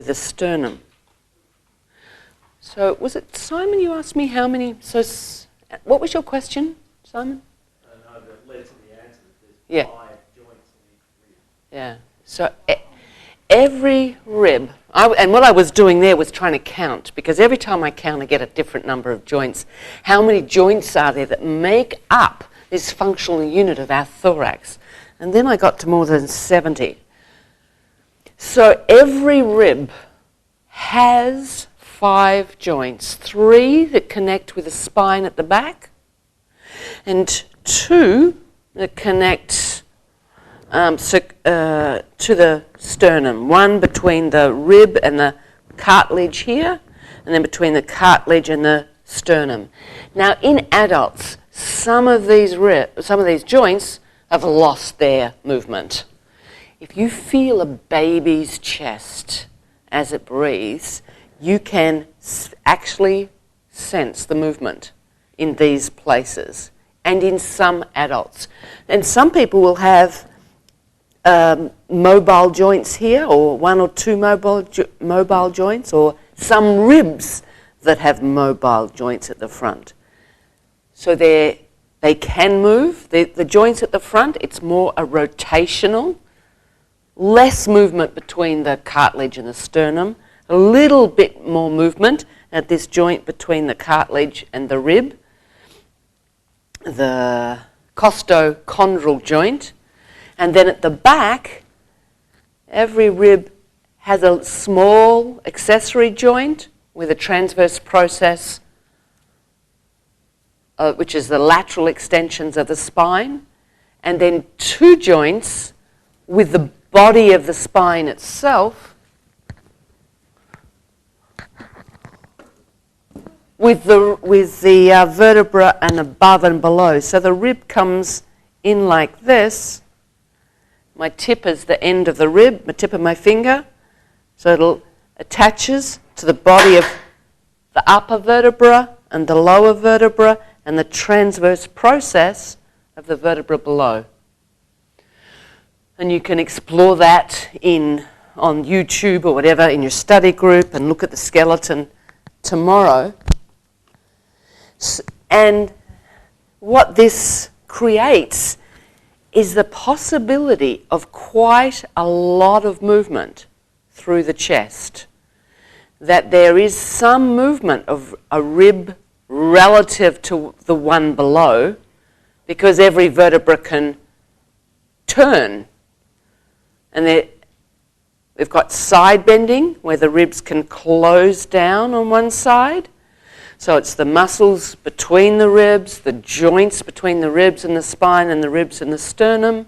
the sternum. So was it Simon you asked me how many, what was your question, Simon? No, that led to the answer. Yeah. 5 joints in each rib. Yeah. So every rib, and what I was doing there was trying to count, because every time I count I get a different number of joints. How many joints are there that make up this functional unit of our thorax? And then I got to more than 70. So every rib has 5 joints, 3 that connect with the spine at the back, and 2 that connect to the sternum. 1 between the rib and the cartilage here, and then between the cartilage and the sternum. Now, in adults, some of these joints have lost their movement. If you feel a baby's chest as it breathes, you can actually sense the movement in these places and in some adults. And some people will have mobile joints here, or 1 or 2 mobile joints, or some ribs that have mobile joints at the front. So they can move. The joints at the front, it's more a rotational, less movement between the cartilage and the sternum, a little bit more movement at this joint between the cartilage and the rib, the costochondral joint. And then at the back, every rib has a small accessory joint with a transverse process, which is the lateral extensions of the spine, and then 2 joints with the body of the spine itself, with the vertebra and above and below. So the rib comes in like this. My tip is the end of the rib, my tip of my finger. So it attaches to the body of the upper vertebra and the lower vertebra and the transverse process of the vertebra below. And you can explore that on YouTube or whatever in your study group and look at the skeleton tomorrow. And what this creates is the possibility of quite a lot of movement through the chest. That there is some movement of a rib relative to the one below, because every vertebra can turn. And they've got side bending where the ribs can close down on one side. So it's the muscles between the ribs, the joints between the ribs and the spine and the ribs and the sternum.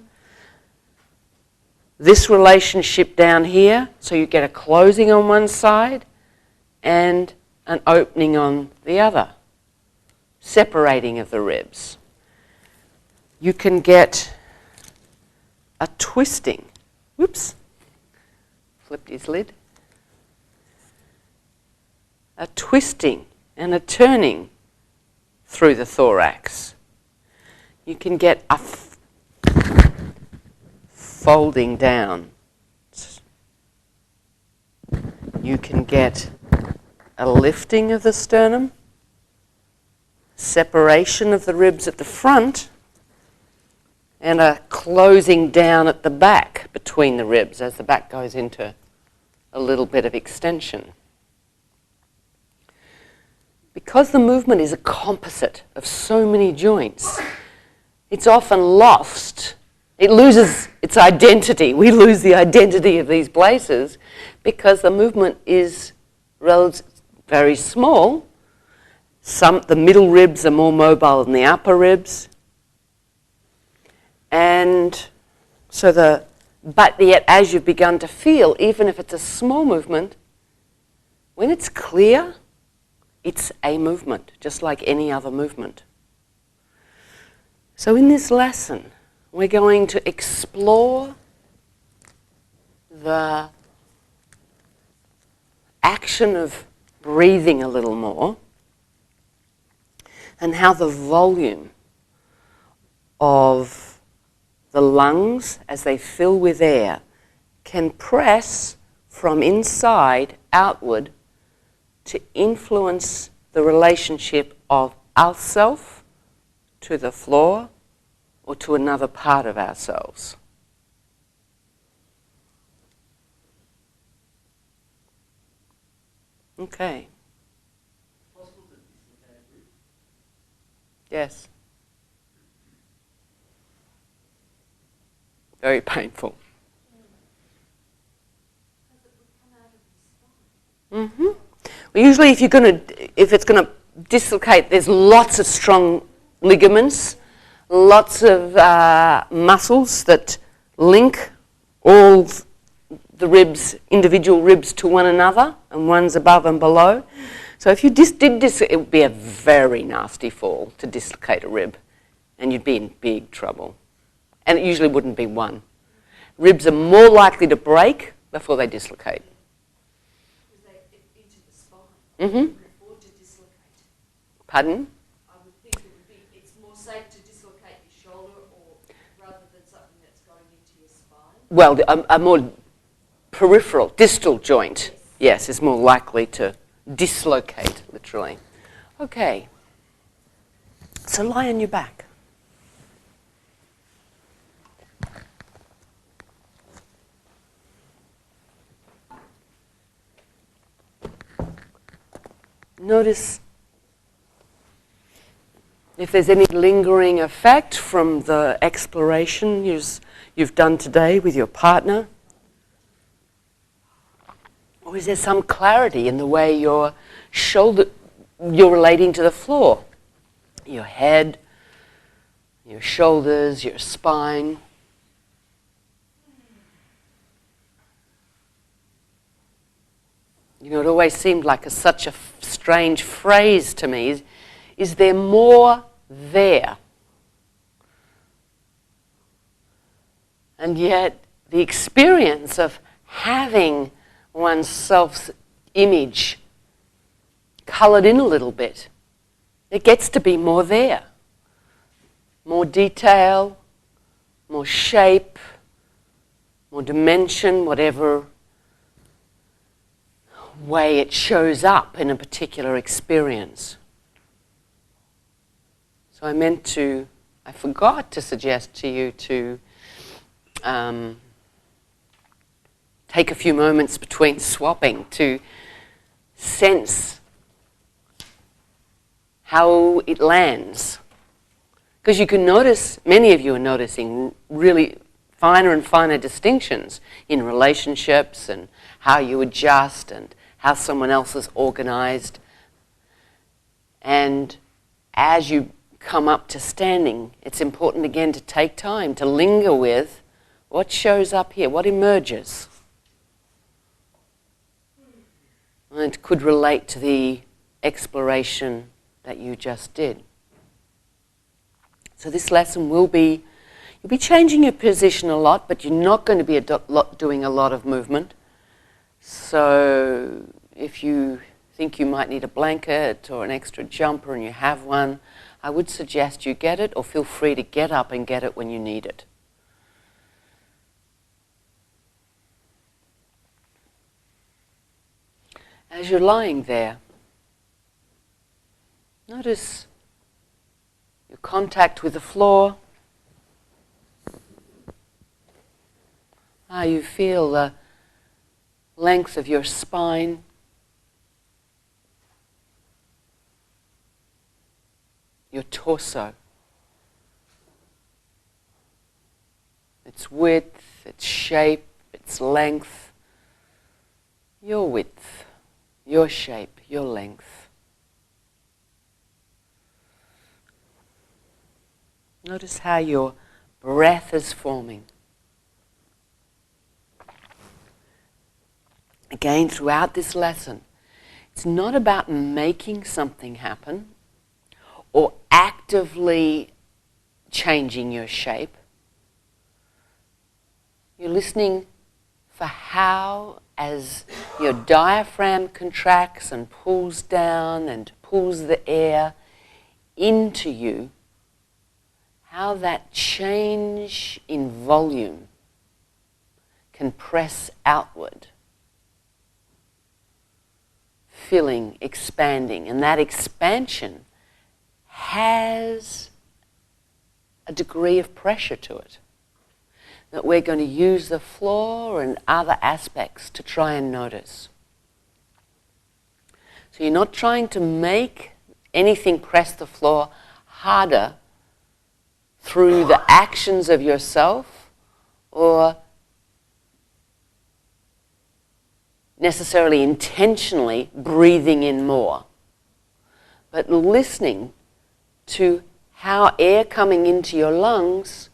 This relationship down here, so you get a closing on one side and an opening on the other, separating of the ribs. You can get a twisting. Whoops, flipped his lid. A twisting and a turning through the thorax. You can get a folding down. You can get a lifting of the sternum, separation of the ribs at the front, and a closing down at the back between the ribs as the back goes into a little bit of extension. Because the movement is a composite of so many joints, it's often lost. It loses its identity. We lose the identity of these places because the movement is very small. The middle ribs are more mobile than the upper ribs. And so but yet as you've begun to feel, even if it's a small movement, when it's clear, it's a movement, just like any other movement. So in this lesson, we're going to explore the action of breathing a little more and how the volume of the lungs as they fill with air can press from inside outward to influence the relationship of ourself to the floor or to another part of ourselves. Okay. Possible to dislocate a rib? Yes. Very painful. Mm-hmm. Well, usually, if it's gonna dislocate, there's lots of strong ligaments, lots of muscles that link all the ribs, individual ribs, to one another, and one's above and below. So if you it would be a very nasty fall to dislocate a rib, and you'd be in big trouble. And it usually wouldn't be one. Ribs are more likely to break before they dislocate. Because they into the spine. Mm-hmm. Or to dislocate. Pardon? I would think it would be, it's more safe to dislocate your shoulder or rather than something that's going into your spine. Well, a more peripheral, distal joint, yes, is more likely to dislocate, literally. Okay. So lie on your back. Notice if there's any lingering effect from the exploration you've done today with your partner. Or is there some clarity in the way you're relating to the floor? Your head, your shoulders, your spine. You know, it always seemed like such a strange phrase to me. Is there more there? And yet, the experience of having one's self-image coloured in a little bit, it gets to be more there. More detail, more shape, more dimension, whatever way it shows up in a particular experience. So I forgot to suggest to you to take a few moments between swapping to sense how it lands. Because you can notice, many of you are noticing really finer and finer distinctions in relationships and how you adjust and how someone else is organized. And as you come up to standing, it's important again to take time to linger with what shows up here, what emerges. And it could relate to the exploration that you just did. So this lesson you'll be changing your position a lot, but you're not going to be doing a lot of movement. So if you think you might need a blanket or an extra jumper and you have one, I would suggest you get it, or feel free to get up and get it when you need it. As you're lying there, notice your contact with the floor. How you feel the length of your spine. Your torso. Its width, its shape, its length. Your width, your shape, your length. Notice how your breath is forming. Again, throughout this lesson, it's not about making something happen or actively changing your shape. You're listening for how, as your diaphragm contracts and pulls down and pulls the air into you, how that change in volume can press outward filling, expanding, and that expansion has a degree of pressure to it. That we're going to use the floor and other aspects to try and notice. So you're not trying to make anything press the floor harder through the actions of yourself or necessarily intentionally breathing in more, but listening to how air coming into your lungs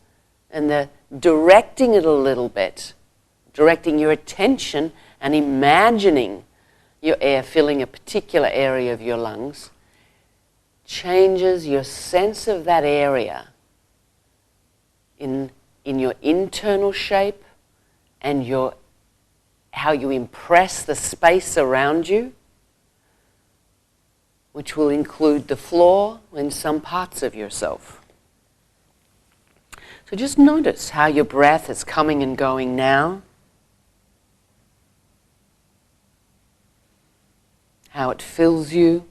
and the directing it a little bit, directing your attention and imagining your air filling a particular area of your lungs, changes your sense of that area in your internal shape and how you impress the space around you, which will include the floor and some parts of yourself. So just notice how your breath is coming and going now, how it fills you.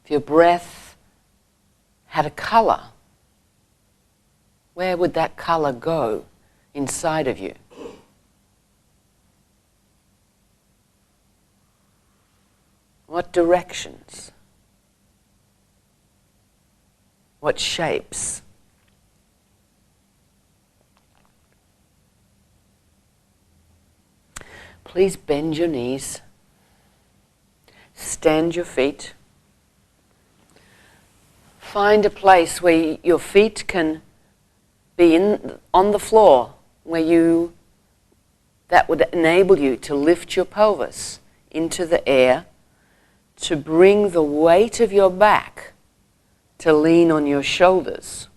If your breath had a color, where would that color go inside of you? What directions? What shapes? Please bend your knees, stand your feet, find a place where your feet can be on the floor, that would enable you to lift your pelvis into the air, to bring the weight of your back to lean on your shoulders.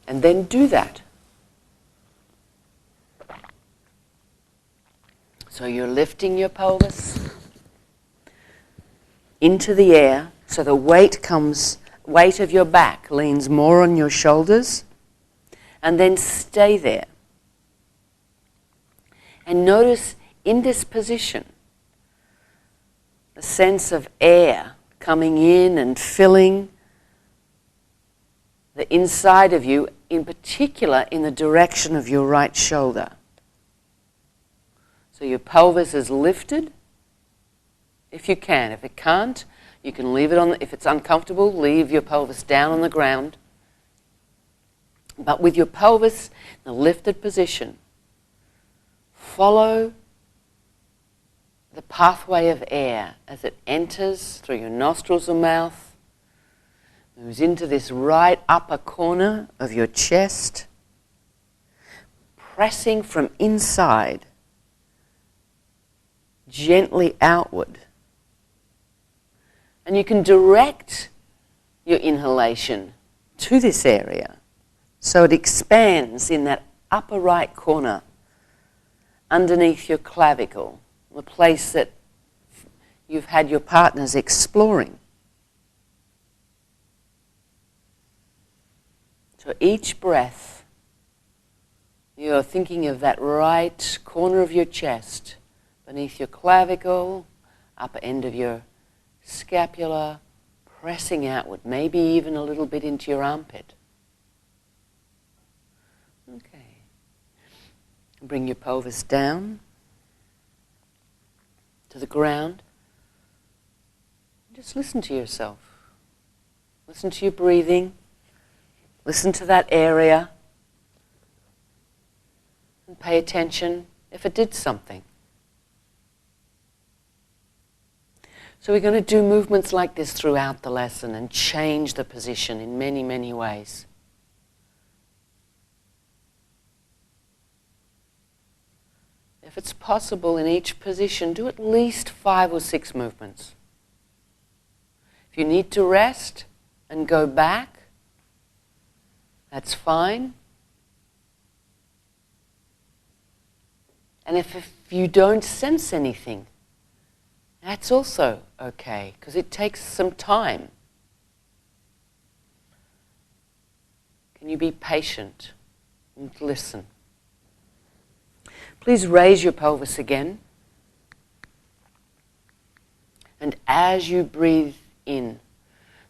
And then do that. So you're lifting your pelvis into the air, so the weight of your back leans more on your shoulders, and then stay there. And notice in this position the sense of air coming in and filling the inside of you, in particular in the direction of your right shoulder. So your pelvis is lifted, if you can. If it can't, you can leave it on. If it's uncomfortable, leave your pelvis down on the ground. But with your pelvis in a lifted position, follow the pathway of air as it enters through your nostrils or mouth, moves into this right upper corner of your chest, pressing from inside, gently outward. And you can direct your inhalation to this area so it expands in that upper right corner underneath your clavicle, the place that you've had your partners exploring. So each breath, you're thinking of that right corner of your chest, beneath your clavicle, upper end of your scapula, pressing outward, maybe even a little bit into your armpit. Okay. Bring your pelvis down to the ground. Just listen to yourself. Listen to your breathing. Listen to that area. And pay attention if it did something. So we're going to do movements like this throughout the lesson and change the position in many, many ways. If it's possible in each position, do at least 5 or 6 movements. If you need to rest and go back, that's fine. And if you don't sense anything, that's also okay, because it takes some time. Can you be patient and listen? Please raise your pelvis again. And as you breathe in,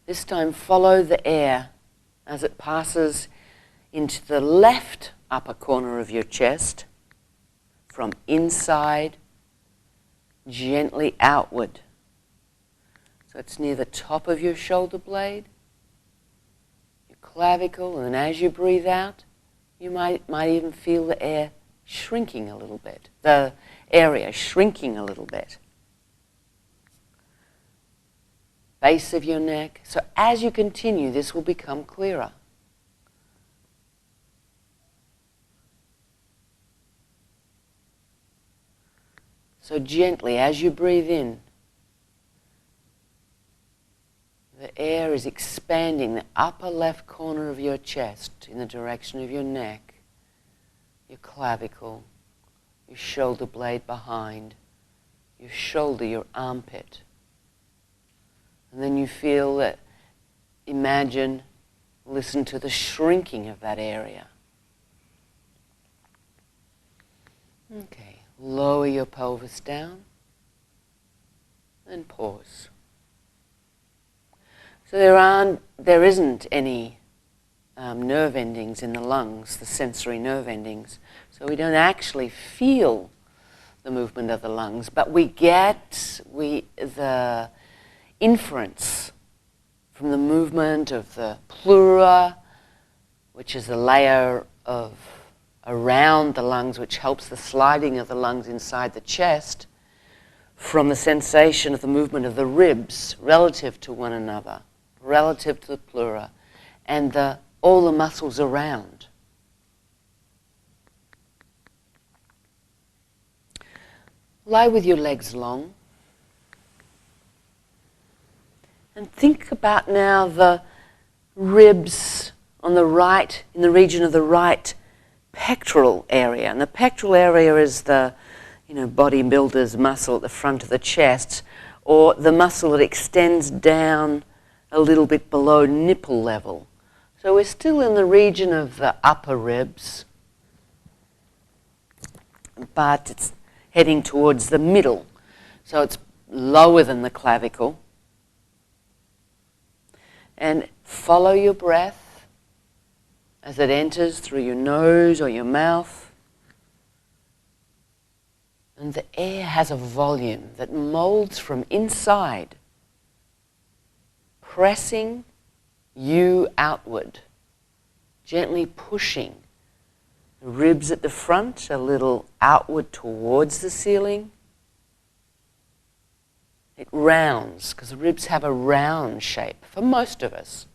this time follow the air as it passes into the left upper corner of your chest, from inside, gently outward. So it's near the top of your shoulder blade, your clavicle, and as you breathe out, you might even feel the air shrinking a little bit, the area shrinking a little bit. Base of your neck. So as you continue, this will become clearer. So gently, as you breathe in, the air is expanding the upper left corner of your chest in the direction of your neck, your clavicle, your shoulder blade behind, your shoulder, your armpit. And then you feel that, imagine, listen to the shrinking of that area. Okay, lower your pelvis down and pause. So there isn't any nerve endings in the lungs, the sensory nerve endings. So we don't actually feel the movement of the lungs, but we get the inference from the movement of the pleura, which is a layer of around the lungs which helps the sliding of the lungs inside the chest, from the sensation of the movement of the ribs relative to one another, relative to the pleura, and all the muscles around. Lie with your legs long. And think about now the ribs on the right, in the region of the right pectoral area. And the pectoral area is the, bodybuilder's muscle at the front of the chest, or the muscle that extends down a little bit below nipple level. So we're still in the region of the upper ribs, but it's heading towards the middle. So it's lower than the clavicle. And follow your breath as it enters through your nose or your mouth. And the air has a volume that molds from inside, pressing you outward, gently pushing the ribs at the front a little outward towards the ceiling. It rounds, because the ribs have a round shape for most of us.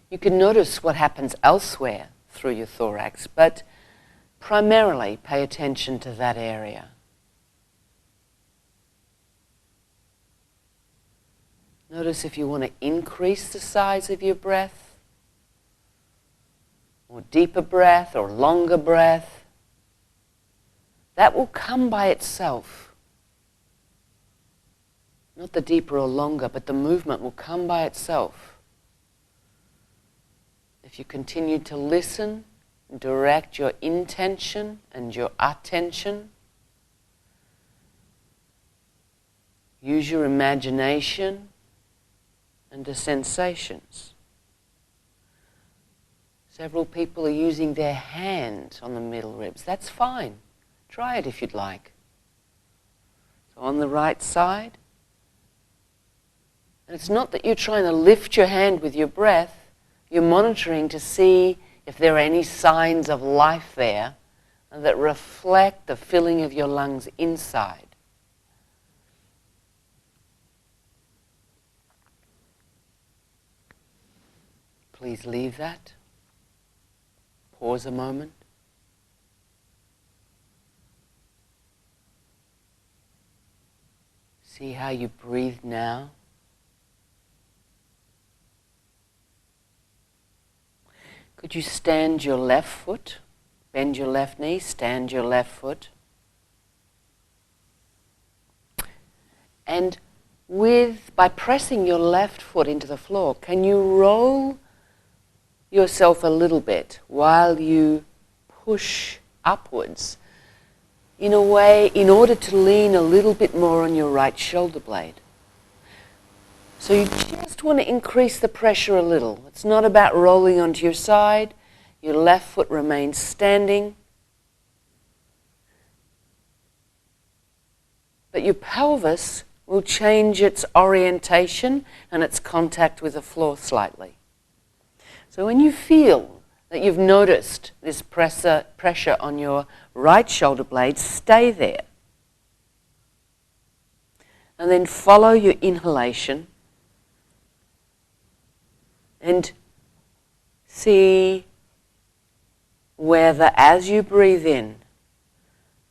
You can notice what happens elsewhere through your thorax, but primarily pay attention to that area. Notice if you want to increase the size of your breath, or deeper breath, or longer breath. That will come by itself. Not the deeper or longer, but the movement will come by itself. If you continue to listen, direct your intention and your attention, use your imagination and the sensations. Several people are using their hand on the middle ribs. That's fine. Try it if you'd like. So on the right side. And it's not that you're trying to lift your hand with your breath. You're monitoring to see if there are any signs of life there that reflect the filling of your lungs inside. Please leave that. Pause a moment. See how you breathe now. Could you stand your left foot? Bend your left knee, stand your left foot. And by pressing your left foot into the floor, can you roll yourself a little bit while you push upwards in a way in order to lean a little bit more on your right shoulder blade? So you just want to increase the pressure a little. It's not about rolling onto your side. Your left foot remains standing. But your pelvis will change its orientation and its contact with the floor slightly. So when you feel that you've noticed this pressure on your right shoulder blade, stay there. And then follow your inhalation and see whether as you breathe in,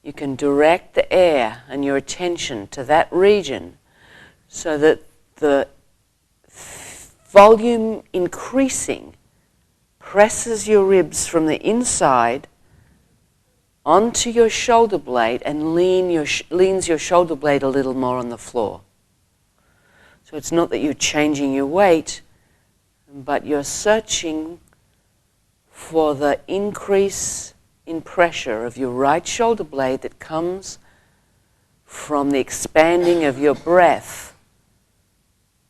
you can direct the air and your attention to that region so that the volume increasing presses your ribs from the inside onto your shoulder blade and leans your shoulder blade a little more on the floor. So it's not that you're changing your weight, but you're searching for the increase in pressure of your right shoulder blade that comes from the expanding of your breath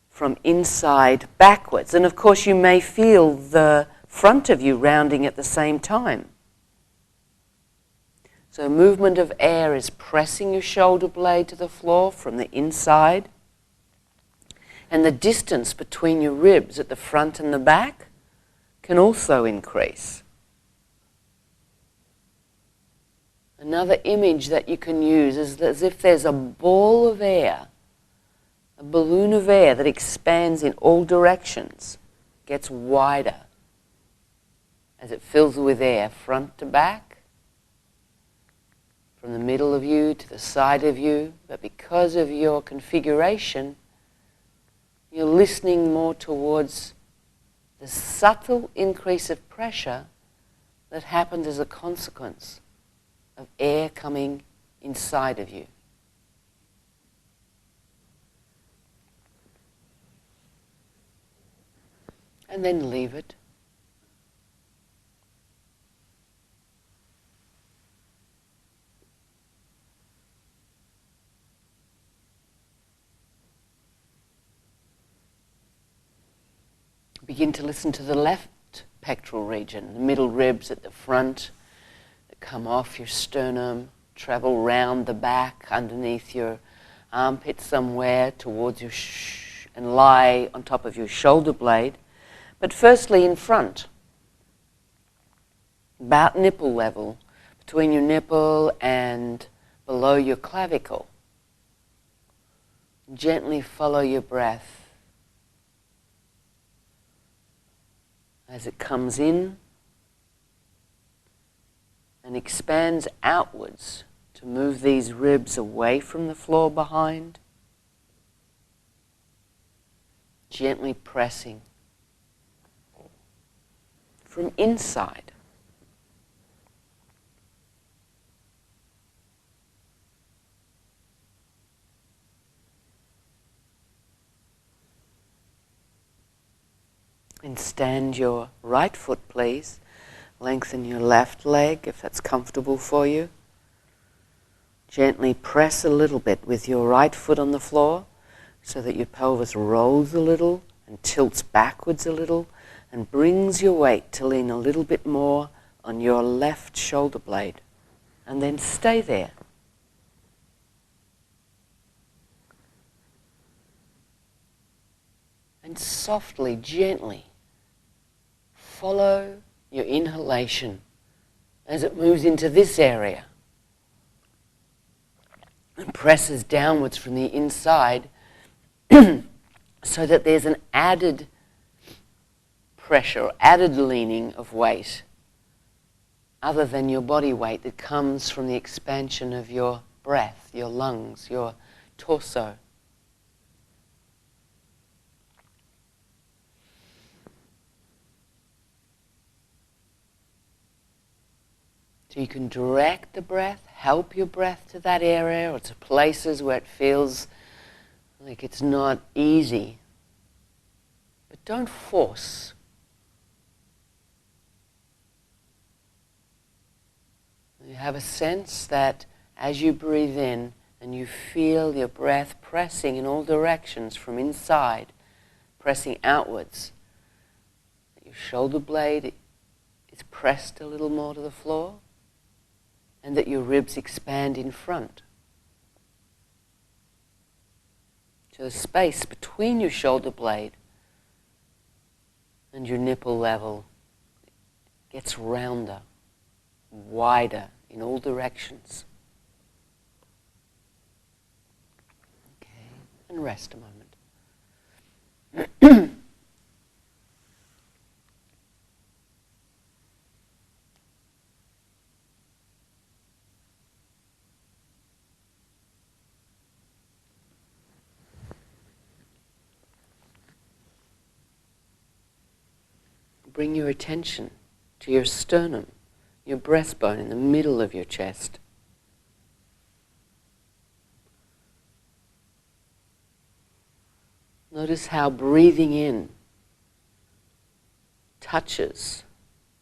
from inside backwards. And of course you may feel the front of you rounding at the same time. So movement of air is pressing your shoulder blade to the floor from the inside. And the distance between your ribs at the front and the back can also increase. Another image that you can use is as if there's a ball of air, a balloon of air that expands in all directions, gets wider as it fills with air front to back, from the middle of you to the side of you. But because of your configuration, you're listening more towards the subtle increase of pressure that happened as a consequence of air coming inside of you. And then leave it. Begin to listen to the left pectoral region, the middle ribs at the front that come off your sternum, travel round the back underneath your armpit somewhere towards your and lie on top of your shoulder blade. But firstly in front, about nipple level, between your nipple and below your clavicle. Gently follow your breath as it comes in and expands outwards to move these ribs away from the floor behind, gently pressing from inside. And stand your right foot, please. Lengthen your left leg if that's comfortable for you. Gently press a little bit with your right foot on the floor so that your pelvis rolls a little and tilts backwards a little and brings your weight to lean a little bit more on your left shoulder blade. And then stay there. And softly, gently, follow your inhalation as it moves into this area and presses downwards from the inside so that there's an added pressure, added leaning of weight other than your body weight that comes from the expansion of your breath, your lungs, your torso. So you can direct the breath, help your breath to that area or to places where it feels like it's not easy. But don't force. You have a sense that as you breathe in and you feel your breath pressing in all directions from inside, pressing outwards, your shoulder blade is pressed a little more to the floor, and that your ribs expand in front. So the space between your shoulder blade and your nipple level gets rounder, wider in all directions. Okay, and rest a moment. Bring your attention to your sternum, your breastbone in the middle of your chest. Notice how breathing in touches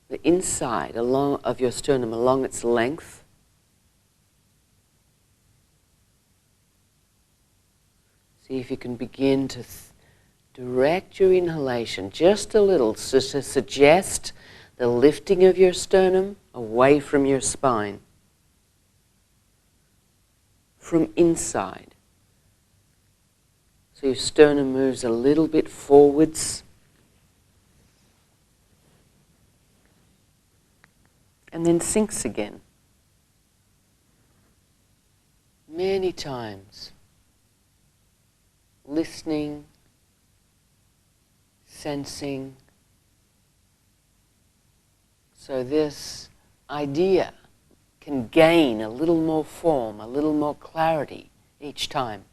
the inside of your sternum along its length. See if you can begin to direct your inhalation just a little to suggest the lifting of your sternum away from your spine, from inside. So your sternum moves a little bit forwards and then sinks again. Many times, listening, sensing. So this idea can gain a little more form, a little more clarity each time.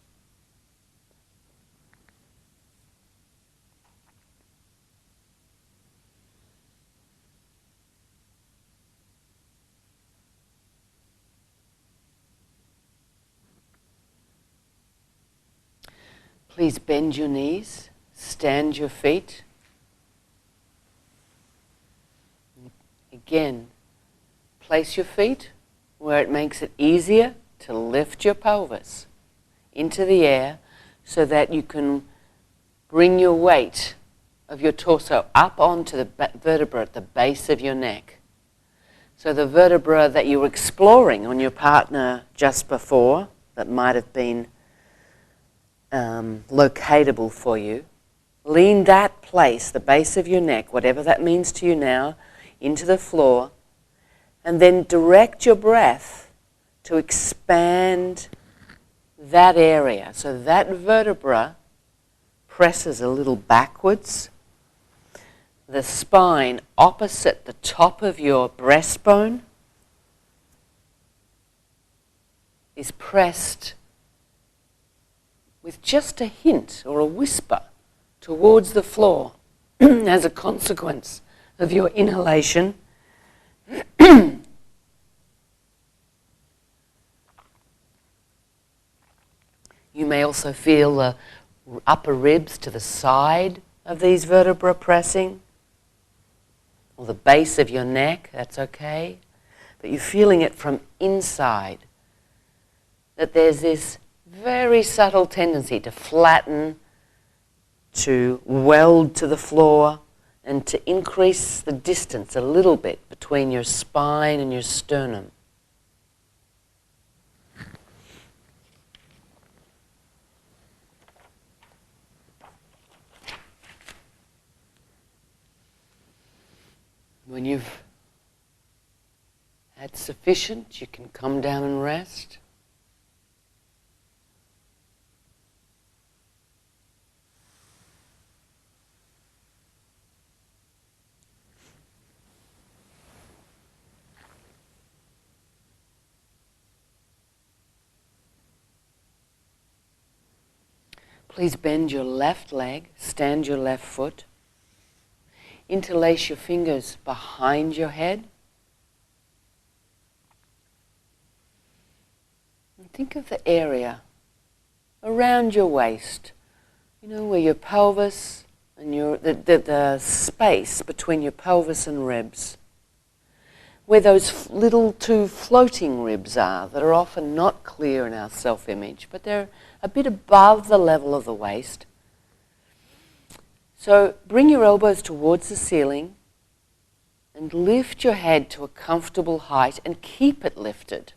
Please bend your knees, stand your feet. Again, place your feet where it makes it easier to lift your pelvis into the air so that you can bring your weight of your torso up onto the vertebra at the base of your neck. So the vertebra that you were exploring on your partner just before, that might have been locatable for you, lean that place, the base of your neck, whatever that means to you now, into the floor, and then direct your breath to expand that area. So that vertebra presses a little backwards. The spine opposite the top of your breastbone is pressed with just a hint or a whisper towards the floor as a consequence of your inhalation. You may also feel the upper ribs to the side of these vertebrae pressing, or the base of your neck, that's okay. But you're feeling it from inside, that there's this very subtle tendency to flatten, to weld to the floor, and to increase the distance a little bit between your spine and your sternum. When you've had sufficient, you can come down and rest. Please bend your left leg, stand your left foot. Interlace your fingers behind your head. And think of the area around your waist, you know, where your pelvis and the space between your pelvis and ribs, where those little two floating ribs are that are often not clear in our self-image, but they're a bit above the level of the waist. So bring your elbows towards the ceiling and lift your head to a comfortable height and keep it lifted.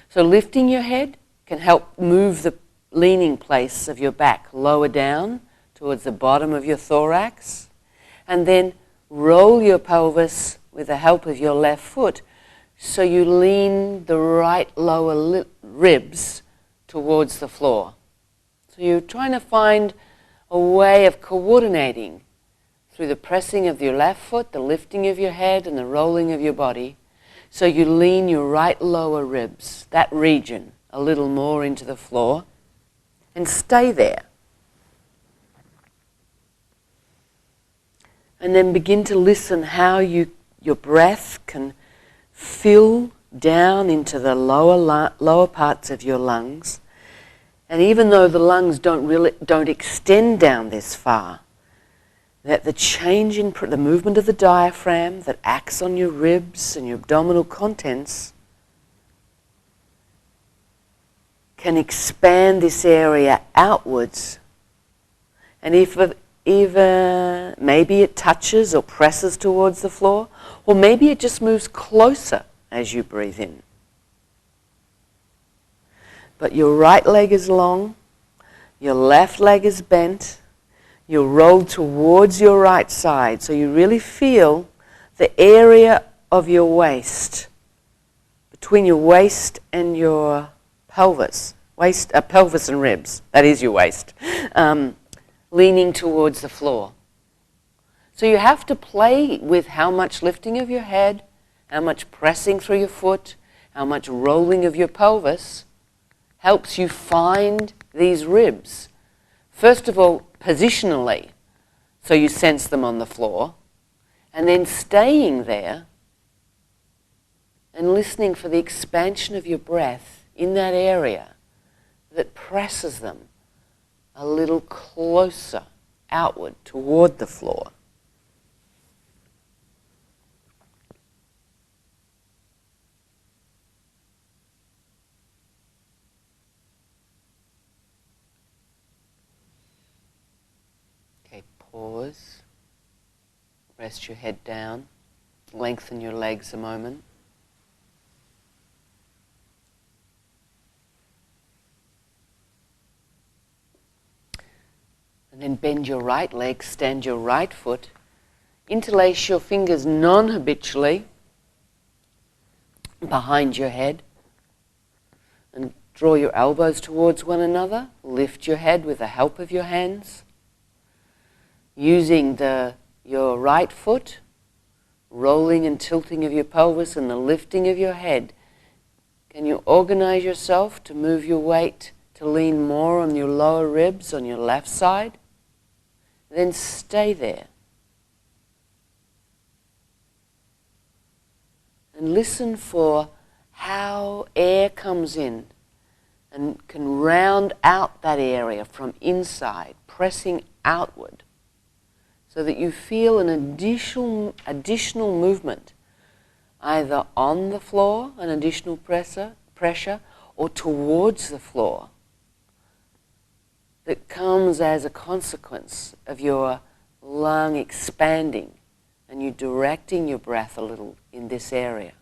So lifting your head can help move the leaning place of your back lower down towards the bottom of your thorax, and then roll your pelvis with the help of your left foot so you lean the right lower ribs towards the floor. So you're trying to find a way of coordinating through the pressing of your left foot, the lifting of your head, and the rolling of your body, so you lean your right lower ribs, that region, a little more into the floor, and stay there. And then begin to listen how your breath can fill down into the lower parts of your lungs. And even though the lungs don't extend down this far, that the change in the movement of the diaphragm that acts on your ribs and your abdominal contents can expand this area outwards. And if either maybe it touches or presses towards the floor, or maybe it just moves closer as you breathe in. But your right leg is long, your left leg is bent, you're rolled towards your right side, so you really feel the area of your waist, between your waist and your pelvis, pelvis and ribs, that is your waist, leaning towards the floor. So you have to play with how much lifting of your head, how much pressing through your foot, how much rolling of your pelvis helps you find these ribs. First of all, positionally, so you sense them on the floor, and then staying there and listening for the expansion of your breath in that area that presses them a little closer outward toward the floor. Pause, rest your head down, lengthen your legs a moment. And then bend your right leg, stand your right foot, interlace your fingers non-habitually behind your head, and draw your elbows towards one another, lift your head with the help of your hands. Using your right foot, rolling and tilting of your pelvis and the lifting of your head, can you organize yourself to move your weight to lean more on your lower ribs on your left side? Then stay there. And listen for how air comes in and can round out that area from inside, pressing outward, so that you feel an additional movement, either on the floor, an additional pressure, or towards the floor, that comes as a consequence of your lung expanding and you directing your breath a little in this area.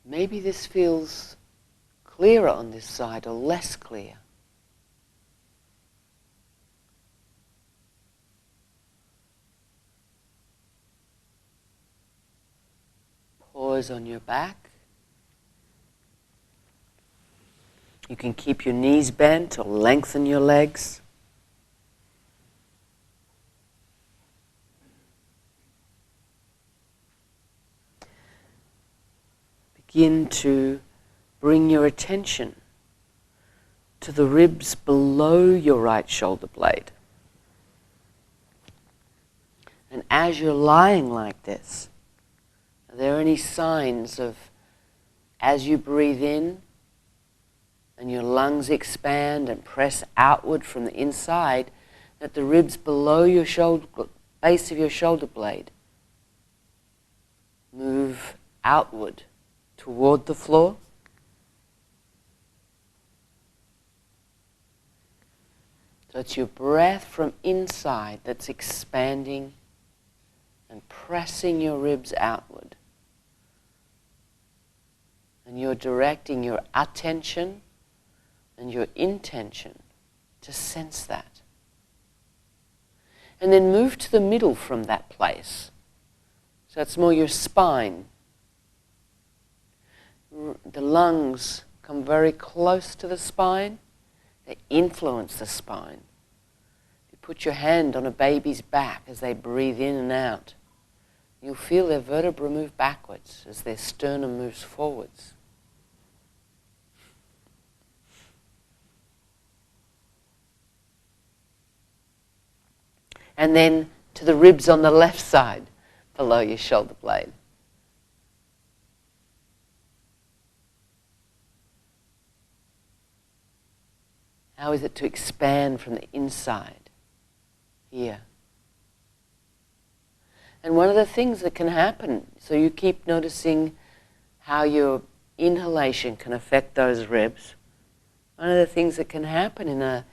Maybe this feels clearer on this side or less clear. Pause on your back. You can keep your knees bent or lengthen your legs. Begin to bring your attention to the ribs below your right shoulder blade. And as you're lying like this, Are there any signs of, as you breathe in and your lungs expand and press outward from the inside, that the ribs below your shoulder, base of your shoulder blade move outward toward the floor? So it's your breath from inside that's expanding and pressing your ribs outward. And you're directing your attention and your intention to sense that. And then move to the middle from that place. So it's more your spine. The lungs come very close to the spine. They influence the spine. You put your hand on a baby's back as they breathe in and out. You'll feel their vertebrae move backwards as their sternum moves forwards. And then to the ribs on the left side below your shoulder blade. How is it to expand from the inside here? And one of the things that can happen, so you keep noticing how your inhalation can affect those ribs. One of the things that can happen in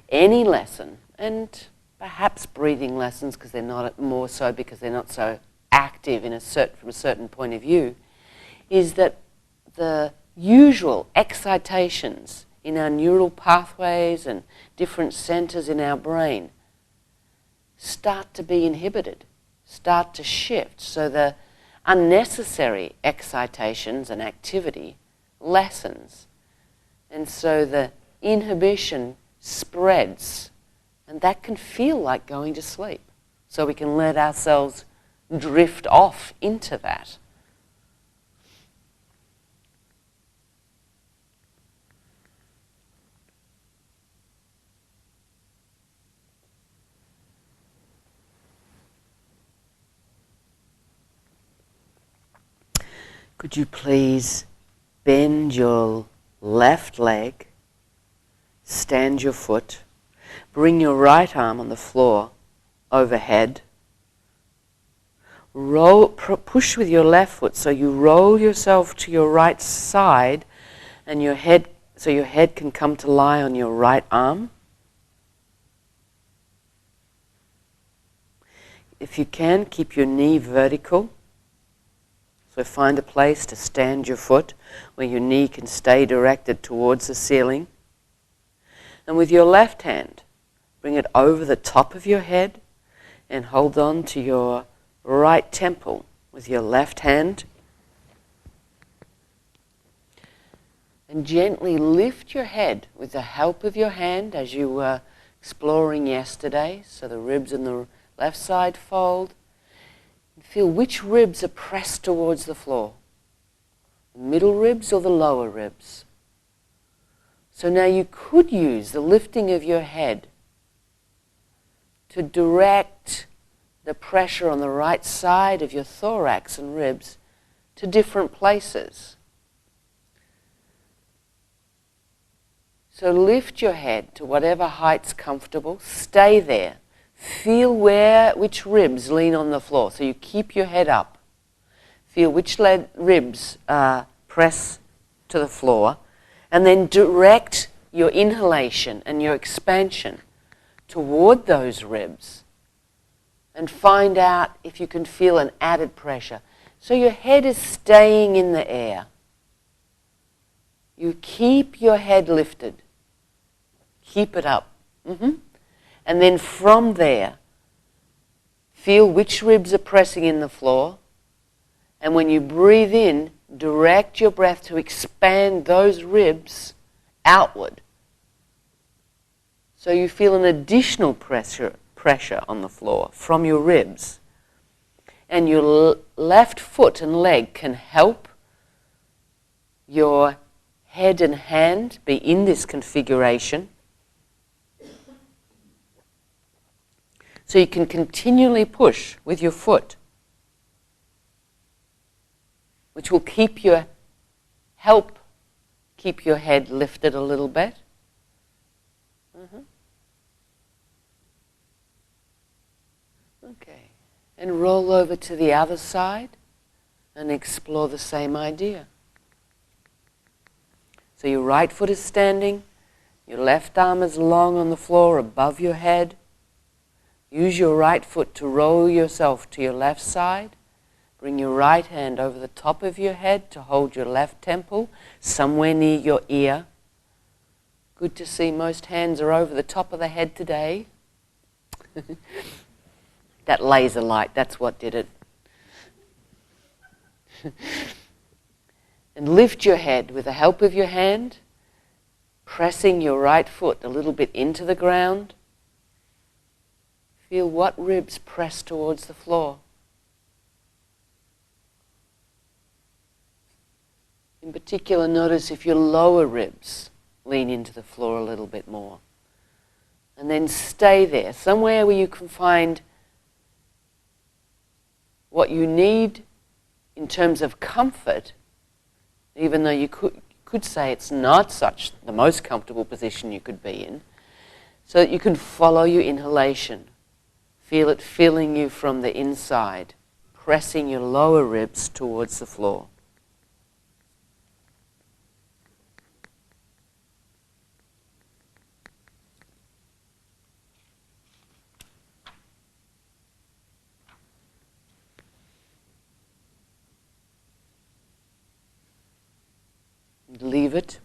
any lesson, and perhaps breathing lessons, because they're not more so because they're not so active from a certain point of view, is that the usual excitations in our neural pathways and different centers in our brain start to be inhibited, start to shift. So the unnecessary excitations and activity lessens. And so the inhibition spreads. And that can feel like going to sleep. So we can let ourselves drift off into that. Could you please bend your left leg, stand your foot, bring your right arm on the floor overhead. Push with your left foot so you roll yourself to your right side and your head can come to lie on your right arm. If you can, keep your knee vertical. So find a place to stand your foot where your knee can stay directed towards the ceiling. And with your left hand, bring it over the top of your head and hold on to your right temple with your left hand. And gently lift your head with the help of your hand as you were exploring yesterday. So the ribs on the left side fold. And feel which ribs are pressed towards the floor. The middle ribs or the lower ribs. So now you could use the lifting of your head to direct the pressure on the right side of your thorax and ribs to different places. So lift your head to whatever height's comfortable. Stay there. Feel which ribs lean on the floor. So you keep your head up. Feel which ribs press to the floor. And then direct your inhalation and your expansion toward those ribs. And find out if you can feel an added pressure. So your head is staying in the air. You keep your head lifted. Keep it up. And then from there, feel which ribs are pressing in the floor. And when you breathe in, direct your breath to expand those ribs outward. So you feel an additional pressure on the floor from your ribs. And your left foot and leg can help your head and hand be in this configuration. So you can continually push with your foot. which will help keep your head lifted a little bit. Okay. And roll over to the other side and explore the same idea. So your right foot is standing, your left arm is long on the floor above your head. Use your right foot to roll yourself to your left side. Bring your right hand over the top of your head to hold your left temple, somewhere near your ear. Good to see most hands are over the top of the head today. That laser light, that's what did it. And lift your head with the help of your hand, pressing your right foot a little bit into the ground. Feel what ribs press towards the floor. In particular, notice if your lower ribs lean into the floor a little bit more. And then stay there, somewhere where you can find what you need in terms of comfort, even though you could say it's not such the most comfortable position you could be in, so that you can follow your inhalation. Feel it filling you from the inside, pressing your lower ribs towards the floor. Leave it.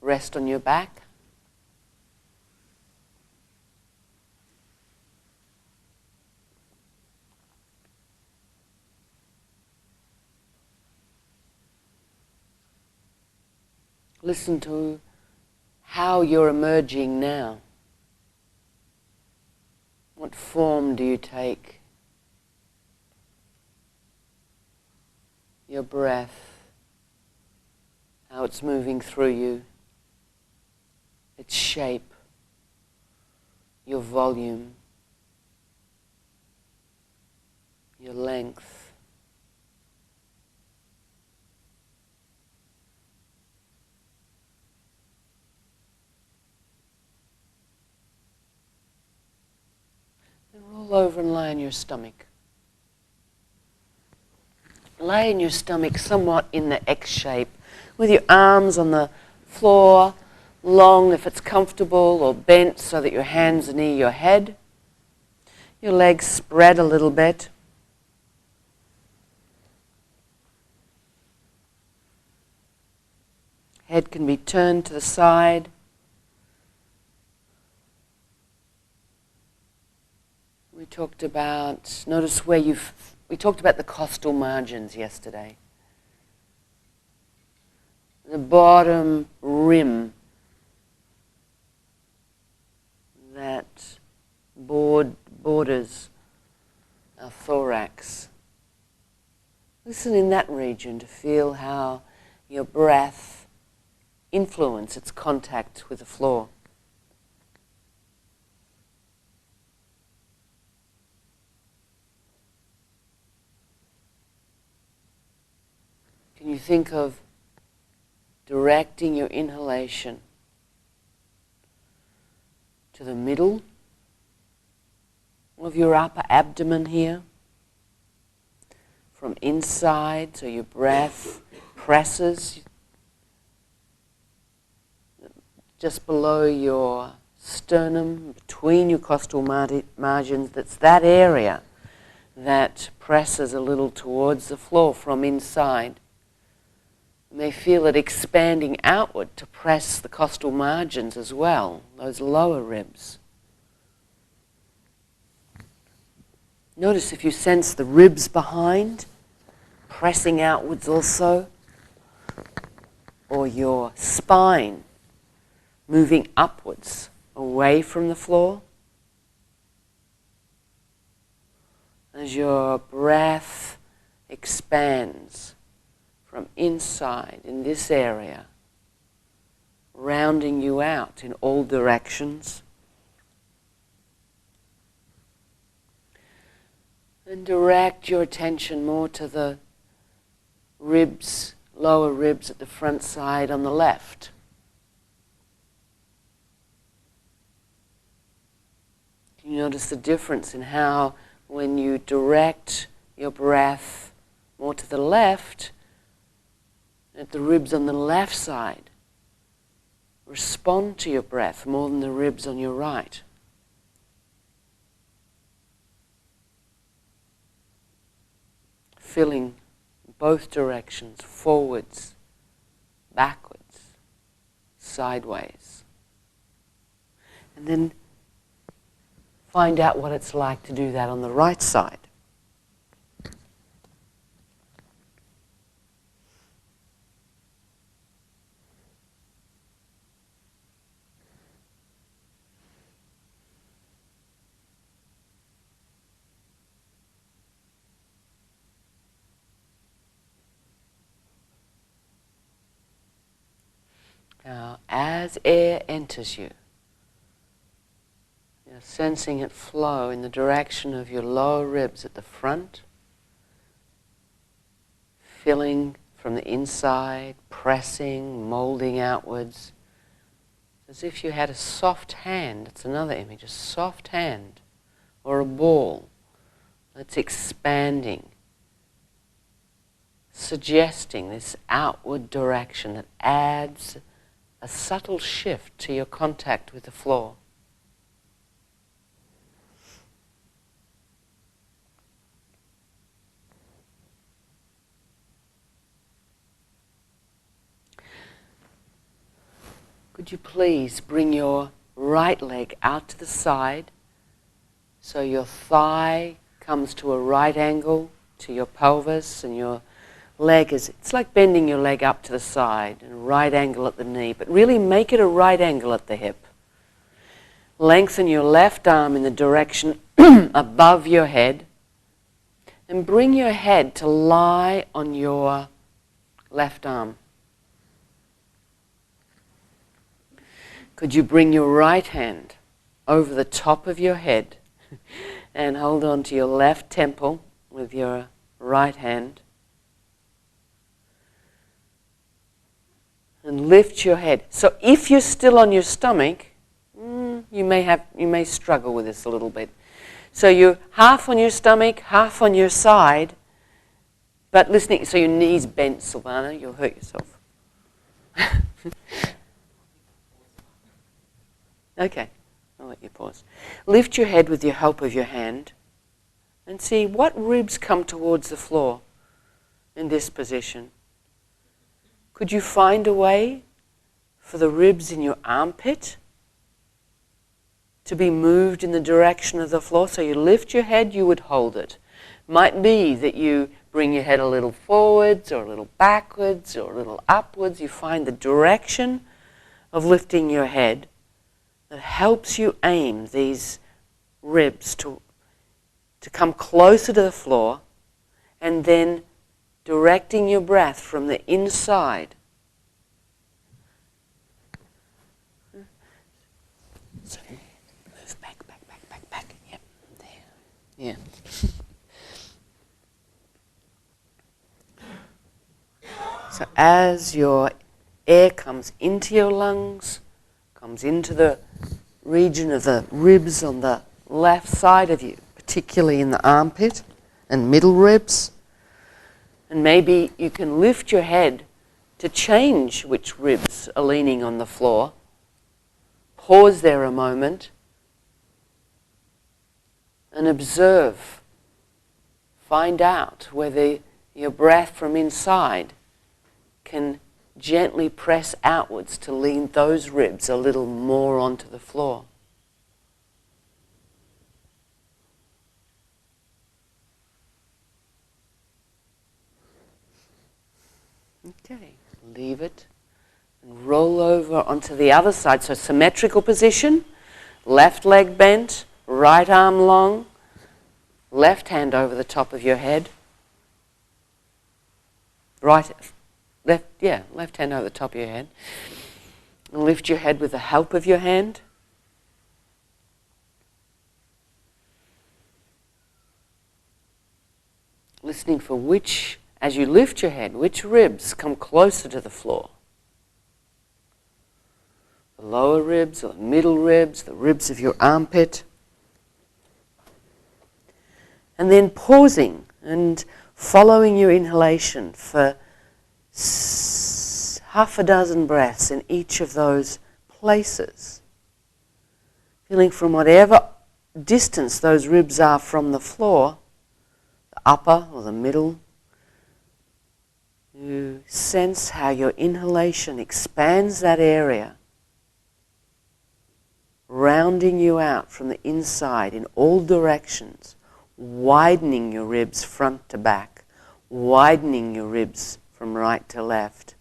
Rest on your back. Listen to how you're emerging now. What form do you take? Your breath. How it's moving through you, its shape, your volume, your length. Then roll over and lie on your stomach. Lay in your stomach somewhat in the X shape, with your arms on the floor, long if it's comfortable, or bent so that your hands are near your head. Your legs spread a little bit. Head can be turned to the side. We talked about, notice where we talked about the costal margins yesterday. The bottom rim that borders our thorax. Listen in that region to feel how your breath influences its contact with the floor. Can you think of directing your inhalation to the middle of your upper abdomen here, from inside, so your breath presses just below your sternum, between your costal margins. That's that area that presses a little towards the floor from inside. You may feel it expanding outward to press the costal margins as well, those lower ribs. Notice if you sense the ribs behind, pressing outwards also, or your spine moving upwards, away from the floor. As your breath expands from inside in this area, rounding you out in all directions. And direct your attention more to the ribs, lower ribs at the front side on the left. You notice the difference in how when you direct your breath more to the left, at the ribs on the left side respond to your breath more than the ribs on your right. Filling both directions, forwards, backwards, sideways. And then find out what it's like to do that on the right side. Now, as air enters you, you're sensing it flow in the direction of your lower ribs at the front, filling from the inside, pressing, molding outwards, as if you had a soft hand. It's another image, a soft hand or a ball that's expanding, suggesting this outward direction that adds a subtle shift to your contact with the floor. Could you please bring your right leg out to the side so your thigh comes to a right angle to your pelvis, and your leg is, it's like bending your leg up to the side and a right angle at the knee, but really make it a right angle at the hip. Lengthen your left arm in the direction above your head and bring your head to lie on your left arm. Could you bring your right hand over the top of your head and hold on to your left temple with your right hand? And lift your head. So if you're still on your stomach, you may struggle with this a little bit. So you're half on your stomach, half on your side, but listening, so your knees bent, Silvana, you'll hurt yourself. Okay, I'll let you pause. Lift your head with the help of your hand and see what ribs come towards the floor in this position. Could you find a way for the ribs in your armpit to be moved in the direction of the floor? So you lift your head, you would hold it. Might be that you bring your head a little forwards or a little backwards or a little upwards. You find the direction of lifting your head that helps you aim these ribs to come closer to the floor, and then directing your breath from the inside. So move back. Yep, there. Yeah. So as your air comes into your lungs, comes into the region of the ribs on the left side of you, particularly in the armpit and middle ribs, and maybe you can lift your head to change which ribs are leaning on the floor. Pause there a moment and observe. Find out whether your breath from inside can gently press outwards to lean those ribs a little more onto the floor. Okay, leave it and roll over onto the other side. So symmetrical position, left leg bent, right arm long, left hand over the top of your head. Left hand over the top of your head. And lift your head with the help of your hand. listening for which, as you lift your head, which ribs come closer to the floor. The lower ribs or the middle ribs, the ribs of your armpit. And then pausing and following your inhalation for half a dozen breaths in each of those places. Feeling from whatever distance those ribs are from the floor, the upper or the middle, you sense how your inhalation expands that area, rounding you out from the inside in all directions, widening your ribs front to back, widening your ribs from right to left.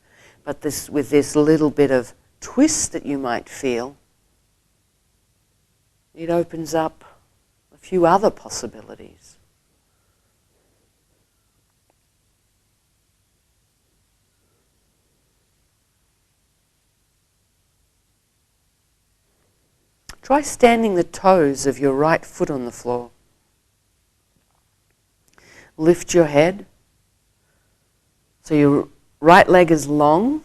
But with this little bit of twist that you might feel, it opens up a few other possibilities. Try standing the toes of your right foot on the floor. Lift your head so your right leg is long,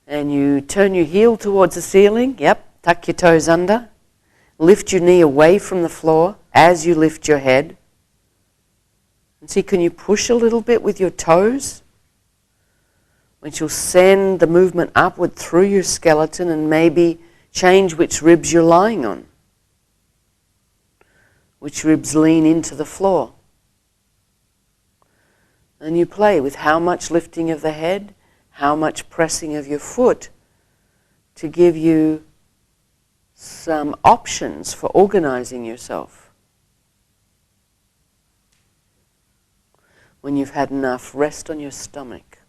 and you turn your heel towards the ceiling. Yep. Tuck your toes under. Lift your knee away from the floor as you lift your head. And see, can you push a little bit with your toes? Which will send the movement upward through your skeleton and maybe change which ribs you're lying on. Which ribs lean into the floor. And you play with how much lifting of the head, how much pressing of your foot to give you some options for organizing yourself when you've had enough rest on your stomach.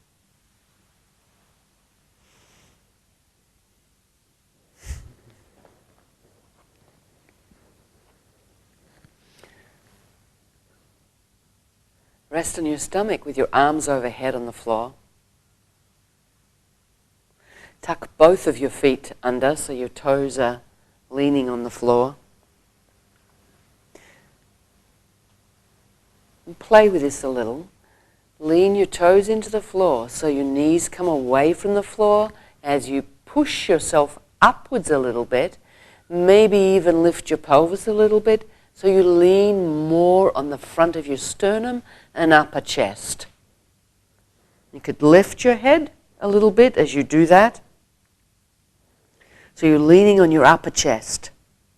Rest on your stomach with your arms overhead on the floor. Tuck both of your feet under so your toes are leaning on the floor. And play with this a little. Lean your toes into the floor so your knees come away from the floor as you push yourself upwards a little bit. Maybe even lift your pelvis a little bit so you lean more on the front of your sternum and upper chest. You could lift your head a little bit as you do that. So you're leaning on your upper chest.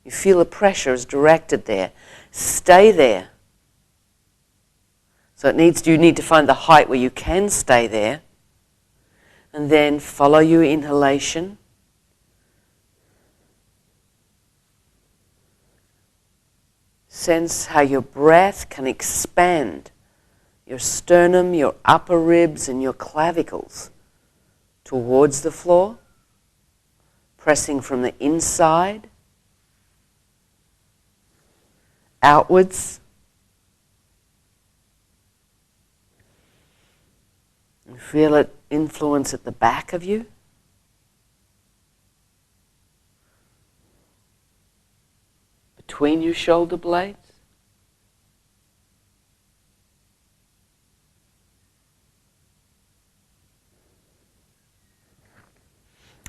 You feel the pressure is directed there. Stay there. So you need to find the height where you can stay there. And then follow your inhalation. Sense how your breath can expand your sternum, your upper ribs, and your clavicles towards the floor. Pressing from the inside, outwards. And feel it influence at the back of you. Between your shoulder blades.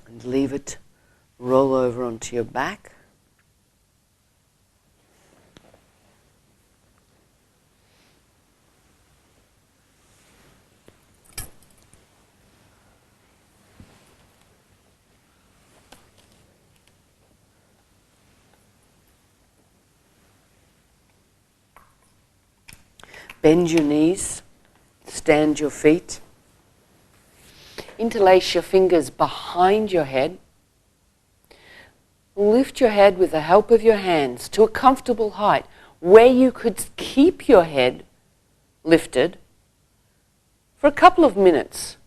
And leave it roll over onto your back. Bend your knees, stand your feet. Interlace your fingers behind your head. Lift your head with the help of your hands to a comfortable height where you could keep your head lifted for a couple of minutes.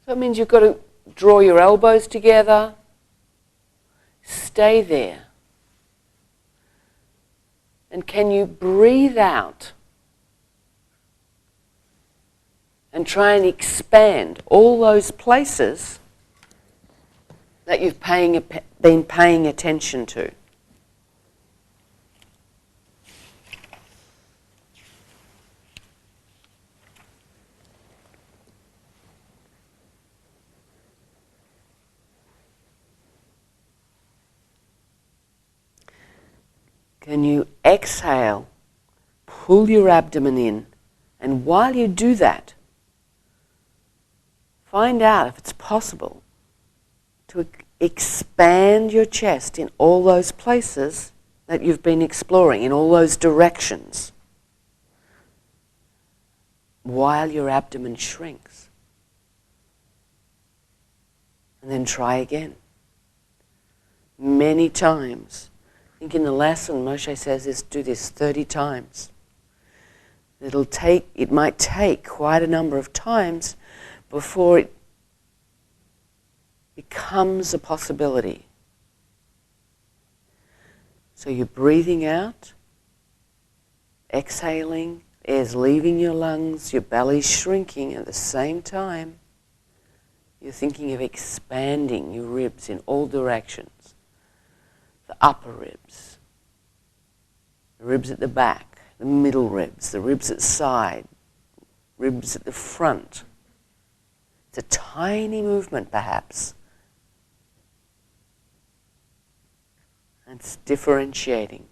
So that means you've got to draw your elbows together. Stay there. And can you breathe out and try and expand all those places that you've been paying attention to? Can you exhale, pull your abdomen in, and while you do that, find out if it's possible to expand your chest in all those places that you've been exploring, in all those directions, while your abdomen shrinks. And then try again. Many times. I think in the lesson Moshe says is do this 30 times. It might take quite a number of times before it becomes a possibility. So you're breathing out, exhaling, air's leaving your lungs, your belly's shrinking at the same time. You're thinking of expanding your ribs in all directions. The upper ribs, the ribs at the back, the middle ribs, the ribs at the side, ribs at the front. It's a tiny movement perhaps. And it's differentiating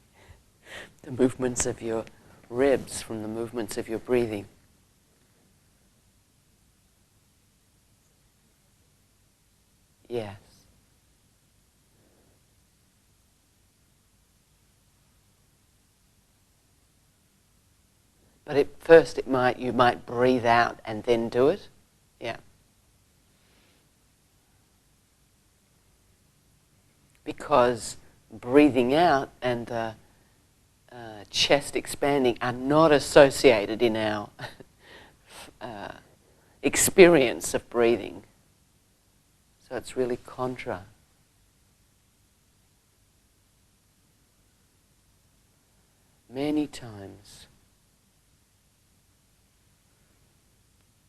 the movements of your ribs from the movements of your breathing. Yes. But at first you might breathe out and then do it. Yeah. Because breathing out and the chest expanding are not associated in our experience of breathing. So it's really contra. Many times.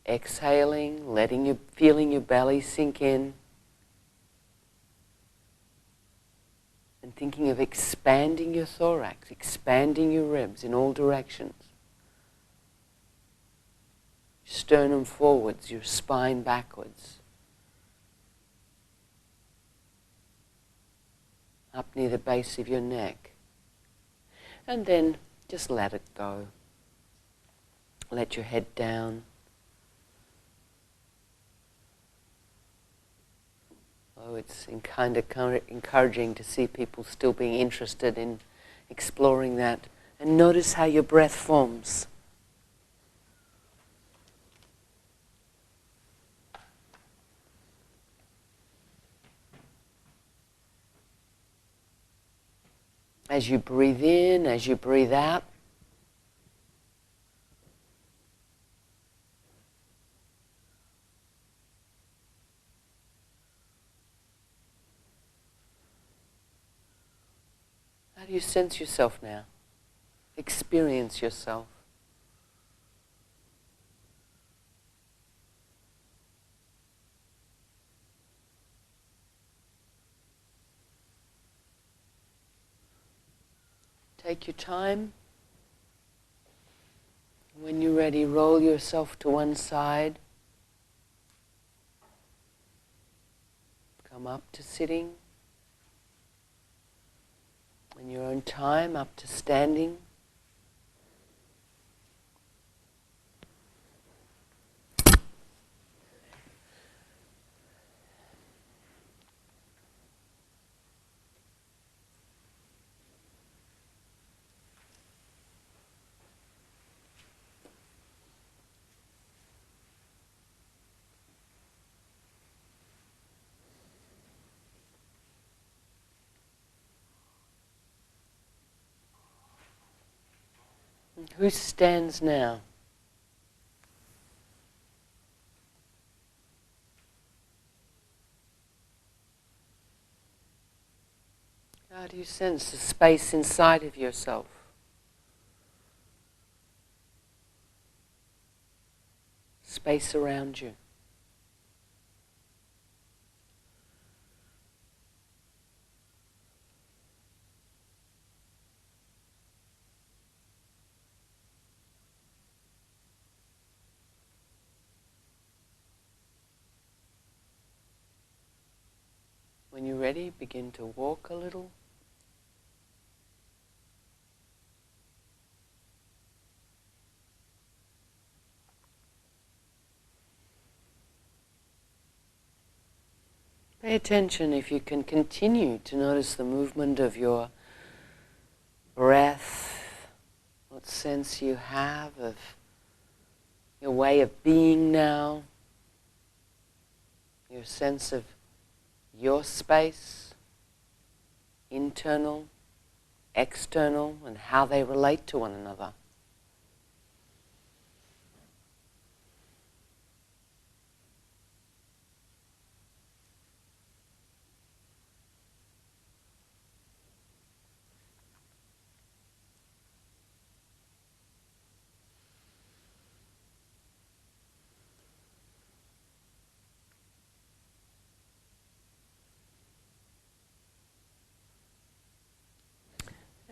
Exhaling, feeling your belly sink in, and thinking of expanding your thorax, expanding your ribs in all directions. Sternum forwards, your spine backwards. Up near the base of your neck. And then just let it go. Let your head down. Oh, it's kind of encouraging to see people still being interested in exploring that. And notice how your breath forms. As you breathe in, as you breathe out, how do you sense yourself now? Experience yourself. Take your time. When you're ready, roll yourself to one side. Come up to sitting. In your own time, up to standing. Who stands now? How do you sense the space inside of yourself? Space around you. When you're ready, begin to walk a little. Pay attention if you can continue to notice the movement of your breath, what sense you have of your way of being now, your sense of your space, internal, external, and how they relate to one another.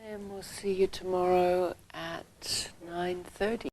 And we'll see you tomorrow at 9:30.